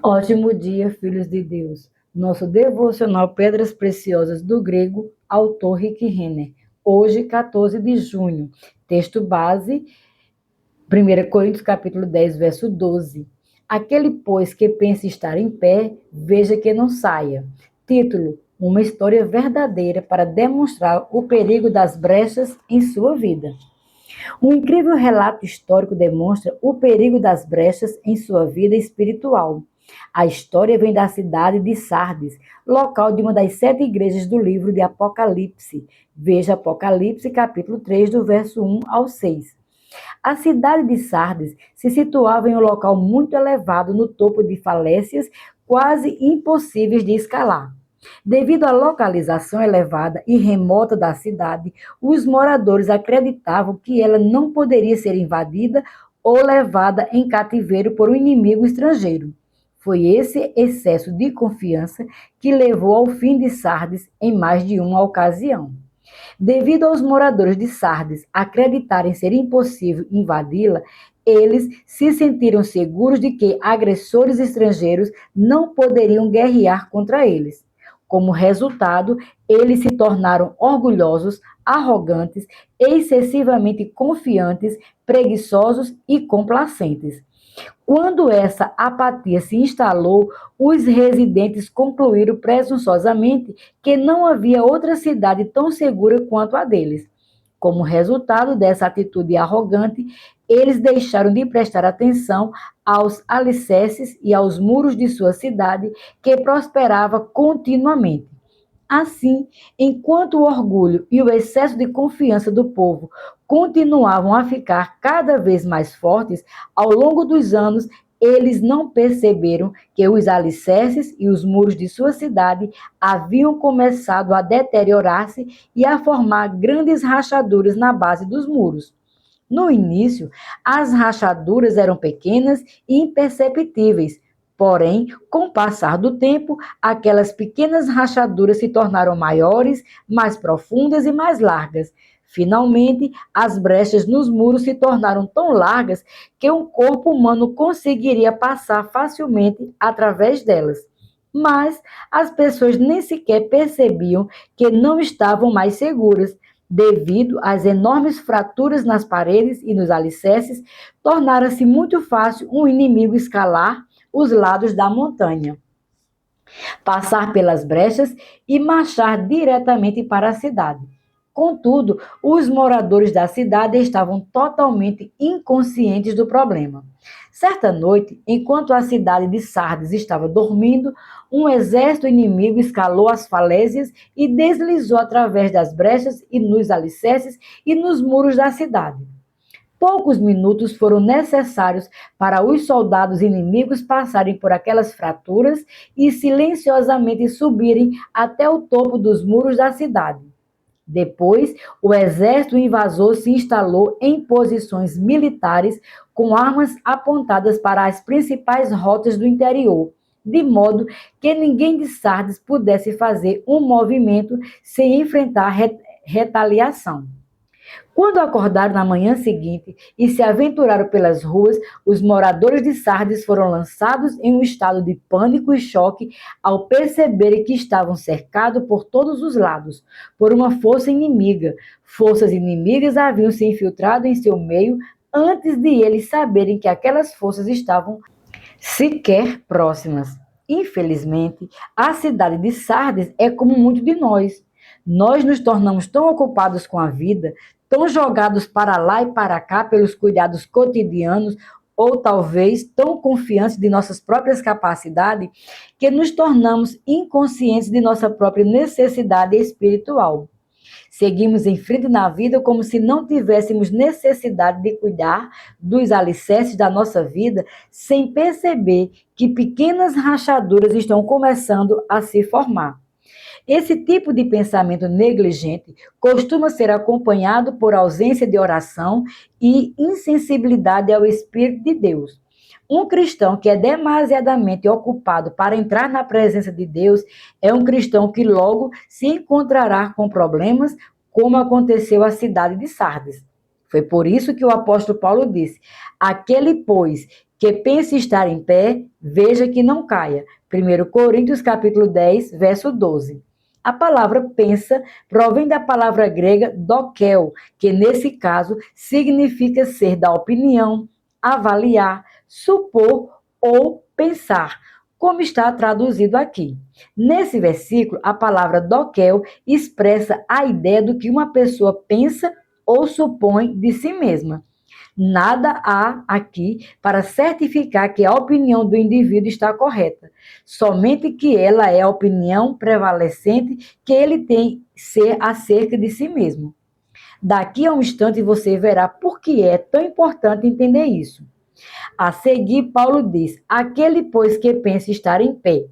Ótimo dia, filhos de Deus. Nosso devocional Pedras Preciosas do grego, autor Rick Renner. Hoje, 14 de junho. Texto base, 1 Coríntios capítulo 10, verso 12. Aquele, pois, que pensa estar em pé, veja que não saia. Título: uma história verdadeira para demonstrar o perigo das brechas em sua vida. Um incrível relato histórico demonstra o perigo das brechas em sua vida espiritual. A história vem da cidade de Sardes, local de uma das 7 igrejas do livro de Apocalipse. Veja Apocalipse, capítulo 3, do verso 1 ao 6. A cidade de Sardes se situava em um local muito elevado no topo de falésias quase impossíveis de escalar. Devido à localização elevada e remota da cidade, os moradores acreditavam que ela não poderia ser invadida ou levada em cativeiro por um inimigo estrangeiro. Foi esse excesso de confiança que levou ao fim de Sardes em mais de uma ocasião. Devido aos moradores de Sardes acreditarem ser impossível invadi-la, eles se sentiram seguros de que agressores estrangeiros não poderiam guerrear contra eles. Como resultado, eles se tornaram orgulhosos, arrogantes, excessivamente confiantes, preguiçosos e complacentes. Quando essa apatia se instalou, os residentes concluíram presunçosamente que não havia outra cidade tão segura quanto a deles. Como resultado dessa atitude arrogante, eles deixaram de prestar atenção aos alicerces e aos muros de sua cidade, que prosperava continuamente. Assim, enquanto o orgulho e o excesso de confiança do povo continuavam a ficar cada vez mais fortes, ao longo dos anos, eles não perceberam que os alicerces e os muros de sua cidade haviam começado a deteriorar-se e a formar grandes rachaduras na base dos muros. No início, as rachaduras eram pequenas e imperceptíveis. Porém, com o passar do tempo, aquelas pequenas rachaduras se tornaram maiores, mais profundas e mais largas. Finalmente, as brechas nos muros se tornaram tão largas que um corpo humano conseguiria passar facilmente através delas. Mas as pessoas nem sequer percebiam que não estavam mais seguras, devido às enormes fraturas nas paredes e nos alicerces, tornara-se muito fácil um inimigo escalar os lados da montanha, passar pelas brechas e marchar diretamente para a cidade. Contudo, os moradores da cidade estavam totalmente inconscientes do problema. Certa noite, enquanto a cidade de Sardes estava dormindo, um exército inimigo escalou as falésias e deslizou através das brechas e nos alicerces e nos muros da cidade. Poucos minutos foram necessários para os soldados inimigos passarem por aquelas fraturas e silenciosamente subirem até o topo dos muros da cidade. Depois, o exército invasor se instalou em posições militares com armas apontadas para as principais rotas do interior, de modo que ninguém de Sardes pudesse fazer um movimento sem enfrentar retaliação. Quando acordaram na manhã seguinte e se aventuraram pelas ruas, os moradores de Sardes foram lançados em um estado de pânico e choque ao perceberem que estavam cercados por todos os lados por uma força inimiga. Forças inimigas haviam se infiltrado em seu meio antes de eles saberem que aquelas forças estavam sequer próximas. Infelizmente, a cidade de Sardes é como muitos de nós. Nós nos tornamos tão ocupados com a vida, tão jogados para lá e para cá pelos cuidados cotidianos, ou talvez tão confiantes de nossas próprias capacidades, que nos tornamos inconscientes de nossa própria necessidade espiritual. Seguimos em frente na vida como se não tivéssemos necessidade de cuidar dos alicerces da nossa vida, sem perceber que pequenas rachaduras estão começando a se formar. Esse tipo de pensamento negligente costuma ser acompanhado por ausência de oração e insensibilidade ao Espírito de Deus. Um cristão que é demasiadamente ocupado para entrar na presença de Deus é um cristão que logo se encontrará com problemas, como aconteceu à cidade de Sardes. Foi por isso que o apóstolo Paulo disse: aquele, pois, que pense estar em pé, veja que não caia. 1 Coríntios capítulo 10, verso 12. A palavra pensa provém da palavra grega dokel, que nesse caso significa ser da opinião, avaliar, supor ou pensar, como está traduzido aqui. Nesse versículo, a palavra dokel expressa a ideia do que uma pessoa pensa ou supõe de si mesma. Nada há aqui para certificar que a opinião do indivíduo está correta, somente que ela é a opinião prevalecente que ele tem ser acerca de si mesmo. Daqui a um instante você verá por que é tão importante entender isso. A seguir, Paulo diz: aquele, pois, que pensa estar em pé.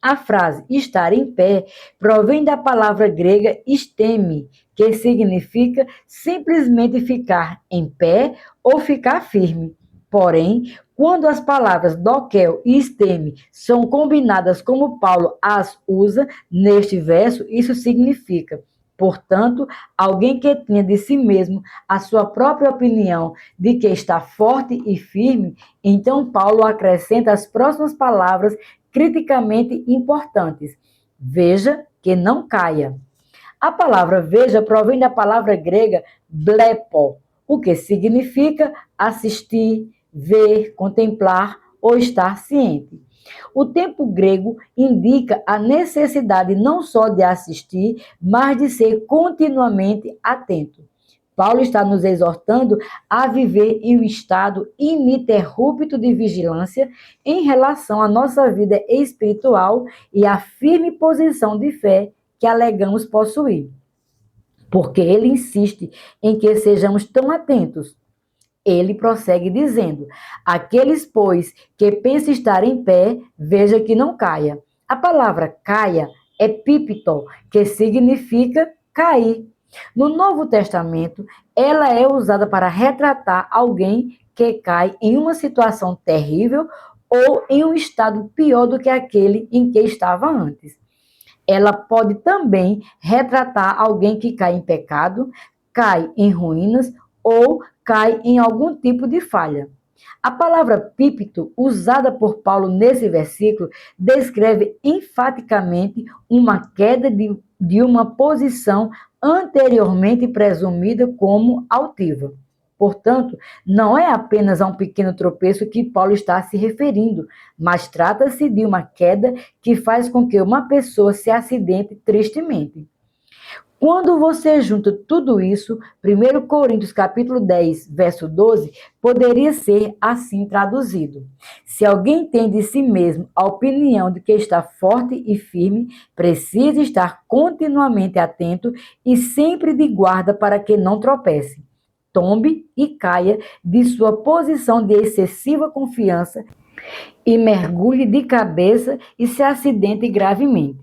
A frase estar em pé provém da palavra grega esteme, que significa simplesmente ficar em pé ou ficar firme. Porém, quando as palavras dokel e esteme são combinadas como Paulo as usa neste verso, isso significa, portanto, alguém que tenha de si mesmo a sua própria opinião de que está forte e firme. Então Paulo acrescenta as próximas palavras criticamente importantes. Veja que não caia. A palavra veja provém da palavra grega blepo, o que significa assistir, ver, contemplar ou estar ciente. O tempo grego indica a necessidade não só de assistir, mas de ser continuamente atento. Paulo está nos exortando a viver em um estado ininterrupto de vigilância em relação à nossa vida espiritual e à firme posição de fé que alegamos possuir. Porque ele insiste em que sejamos tão atentos. Ele prossegue dizendo: aqueles, pois, que pensam estar em pé, veja que não caia. A palavra caia é pípito, que significa cair. No Novo Testamento, ela é usada para retratar alguém que cai em uma situação terrível ou em um estado pior do que aquele em que estava antes. Ela pode também retratar alguém que cai em pecado, cai em ruínas ou cai em algum tipo de falha. A palavra pípito, usada por Paulo nesse versículo, descreve enfaticamente uma queda de uma posição anteriormente presumida como altiva. Portanto, não é apenas a um pequeno tropeço que Paulo está se referindo, mas trata-se de uma queda que faz com que uma pessoa se acidente tristemente. Quando você junta tudo isso, 1 Coríntios capítulo 10, verso 12, poderia ser assim traduzido: se alguém tem de si mesmo a opinião de que está forte e firme, precisa estar continuamente atento e sempre de guarda para que não tropece, tombe e caia de sua posição de excessiva confiança e mergulhe de cabeça e se acidente gravemente.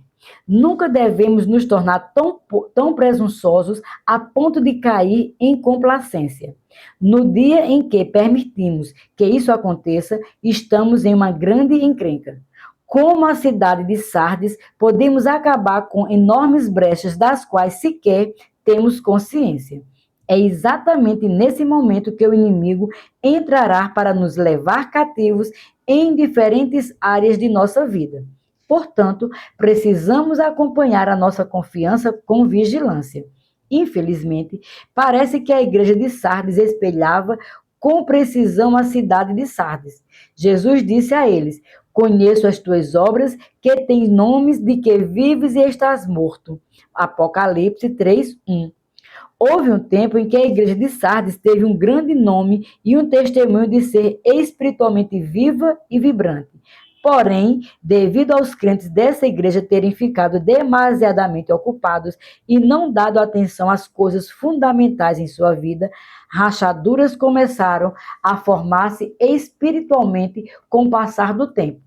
Nunca devemos nos tornar tão presunçosos a ponto de cair em complacência. No dia em que permitimos que isso aconteça, estamos em uma grande encrenca. Como a cidade de Sardes, podemos acabar com enormes brechas das quais sequer temos consciência. É exatamente nesse momento que o inimigo entrará para nos levar cativos em diferentes áreas de nossa vida. Portanto, precisamos acompanhar a nossa confiança com vigilância. Infelizmente, parece que a igreja de Sardes espelhava com precisão a cidade de Sardes. Jesus disse a eles: conheço as tuas obras, que tens nomes de que vives e estás morto. Apocalipse 3:1. Houve um tempo em que a igreja de Sardes teve um grande nome e um testemunho de ser espiritualmente viva e vibrante. Porém, devido aos crentes dessa igreja terem ficado demasiadamente ocupados e não dado atenção às coisas fundamentais em sua vida, rachaduras começaram a formar-se espiritualmente com o passar do tempo.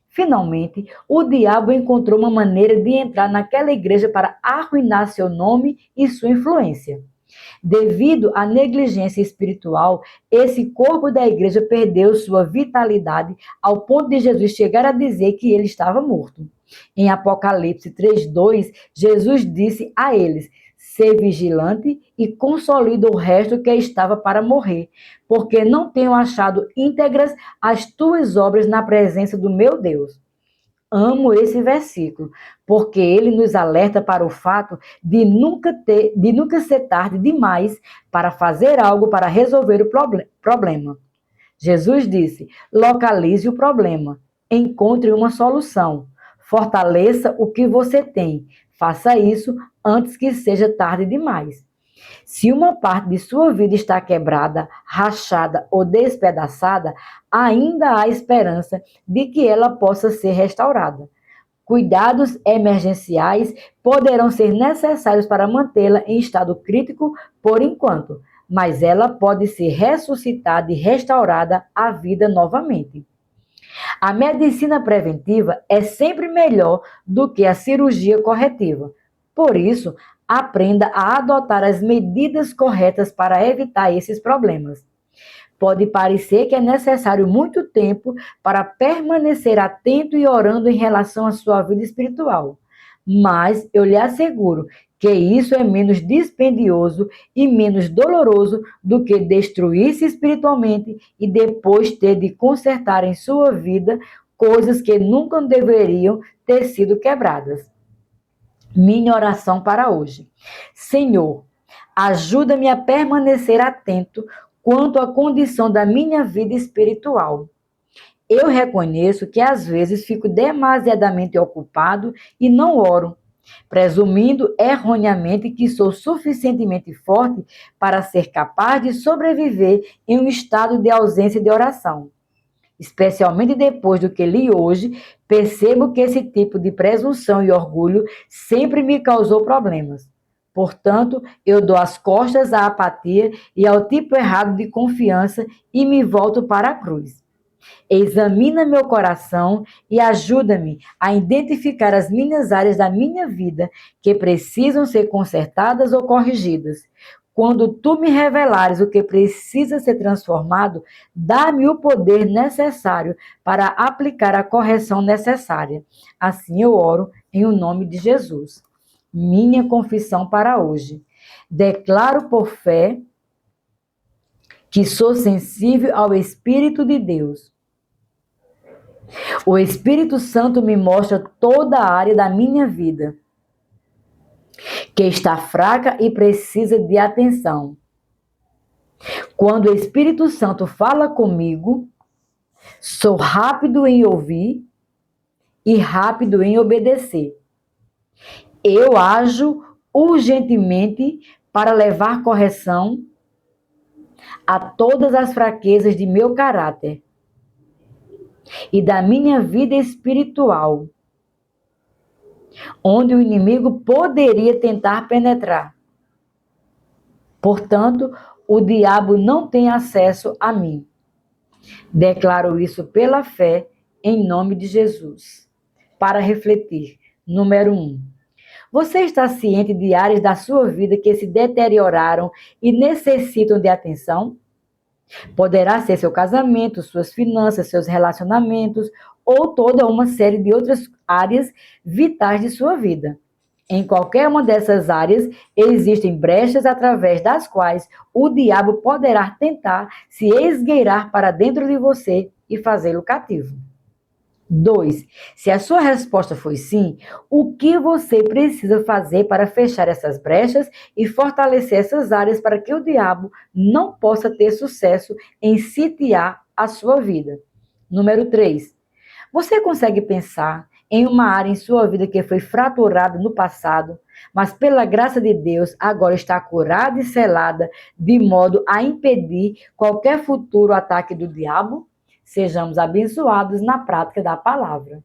Finalmente, o diabo encontrou uma maneira de entrar naquela igreja para arruinar seu nome e sua influência. Devido à negligência espiritual, esse corpo da igreja perdeu sua vitalidade ao ponto de Jesus chegar a dizer que ele estava morto. Em Apocalipse 3:2, Jesus disse a eles: ser vigilante e consolida o resto que estava para morrer, porque não tenho achado íntegras as tuas obras na presença do meu Deus. Amo esse versículo, porque ele nos alerta para o fato de nunca ser tarde demais para fazer algo para resolver o problema. Jesus disse: localize o problema, encontre uma solução, fortaleça o que você tem, faça isso antes que seja tarde demais. Se uma parte de sua vida está quebrada, rachada ou despedaçada, ainda há esperança de que ela possa ser restaurada. Cuidados emergenciais poderão ser necessários para mantê-la em estado crítico por enquanto, mas ela pode ser ressuscitada e restaurada à vida novamente. A medicina preventiva é sempre melhor do que a cirurgia corretiva. Por isso, aprenda a adotar as medidas corretas para evitar esses problemas. Pode parecer que é necessário muito tempo para permanecer atento e orando em relação à sua vida espiritual, mas eu lhe asseguro que isso é menos dispendioso e menos doloroso do que destruir-se espiritualmente e depois ter de consertar em sua vida coisas que nunca deveriam ter sido quebradas. Minha oração para hoje. Senhor, ajuda-me a permanecer atento quanto à condição da minha vida espiritual. Eu reconheço que às vezes fico demasiadamente ocupado e não oro, presumindo erroneamente que sou suficientemente forte para ser capaz de sobreviver em um estado de ausência de oração. Especialmente depois do que li hoje, percebo que esse tipo de presunção e orgulho sempre me causou problemas. Portanto, eu dou as costas à apatia e ao tipo errado de confiança e me volto para a cruz. Examina meu coração e ajuda-me a identificar as minhas áreas da minha vida que precisam ser consertadas ou corrigidas. Quando tu me revelares o que precisa ser transformado, dá-me o poder necessário para aplicar a correção necessária. Assim eu oro em o nome de Jesus. Minha confissão para hoje. Declaro por fé que sou sensível ao Espírito de Deus. O Espírito Santo me mostra toda a área da minha vida que está fraca e precisa de atenção. Quando o Espírito Santo fala comigo, sou rápido em ouvir e rápido em obedecer. Eu ajo urgentemente para levar correção a todas as fraquezas de meu caráter e da minha vida espiritual, onde o inimigo poderia tentar penetrar. Portanto, o diabo não tem acesso a mim. Declaro isso pela fé, em nome de Jesus. Para refletir, número 1. Você está ciente de áreas da sua vida que se deterioraram e necessitam de atenção? Poderá ser seu casamento, suas finanças, seus relacionamentos ou toda uma série de outras áreas vitais de sua vida. Em qualquer uma dessas áreas, existem brechas através das quais o diabo poderá tentar se esgueirar para dentro de você e fazê-lo cativo. 2. Se a sua resposta foi sim, o que você precisa fazer para fechar essas brechas e fortalecer essas áreas para que o diabo não possa ter sucesso em sitiar a sua vida? Número 3. Você consegue pensar em uma área em sua vida que foi fraturada no passado, mas pela graça de Deus agora está curada e selada, de modo a impedir qualquer futuro ataque do diabo? Sejamos abençoados na prática da palavra.